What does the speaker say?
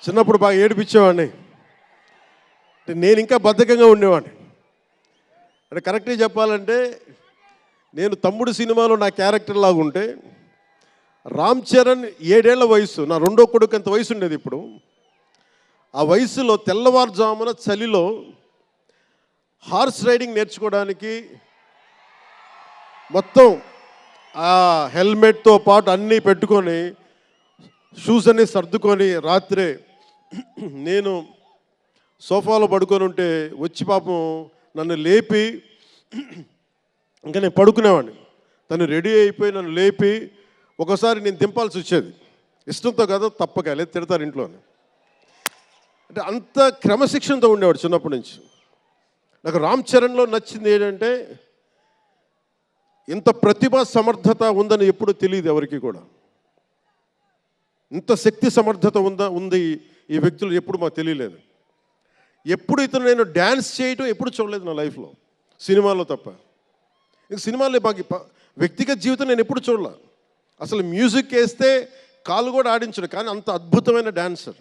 చిన్నప్పుడు బాగా ఏడిపించేవాడిని. నేను ఇంకా బద్ధకంగా ఉండేవాడిని. అంటే కరెక్ట్గా చెప్పాలంటే నేను తమ్ముడు సినిమాలో నా క్యారెక్టర్ లాగా ఉంటే, రామ్ చరణ్ 7 ఏళ్ల వయసు, నా రెండో కొడుకు అంత వయసు ఉండేది. ఇప్పుడు ఆ వయసులో తెల్లవారుజామున చలిలో హార్స్ రైడింగ్ నేర్చుకోవడానికి మొత్తం ఆ హెల్మెట్తో పాటు అన్నీ పెట్టుకొని షూస్ అన్నీ సర్దుకొని రాత్రే నేను సోఫాలో పడుకొని ఉంటే వచ్చి పాపం నన్ను లేపి, ఇంకా నేను పడుకునేవాడిని, తను రెడీ అయిపోయి నన్ను లేపి ఒకసారి నేను దింపాల్సి వచ్చేది. ఇష్టంతో కదా, తప్పక, లేదు తిడతారు ఇంట్లోనే. అంటే అంత క్రమశిక్షణతో ఉండేవాడు చిన్నప్పటి నుంచి. నాకు రామ్ చరణ్లో నచ్చింది ఏంటంటే, ఇంత ప్రతిభా సమర్థత ఉందని ఎప్పుడు తెలియదు ఎవరికి కూడా. ఇంత శక్తి సమర్థత ఉంది ఈ వ్యక్తులు ఎప్పుడు మాకు తెలియలేదు. ఎప్పుడు ఇతను నేను డ్యాన్స్ చేయటం ఎప్పుడు చూడలేదు నా లైఫ్లో, సినిమాలో తప్ప. ఇంక సినిమాలో మాకు వ్యక్తిగత జీవితం నేను ఎప్పుడు చూడలే. అసలు మ్యూజిక్ వేస్తే కాలు కూడా ఆడించడు, కానీ అంత అద్భుతమైన డాన్సర్.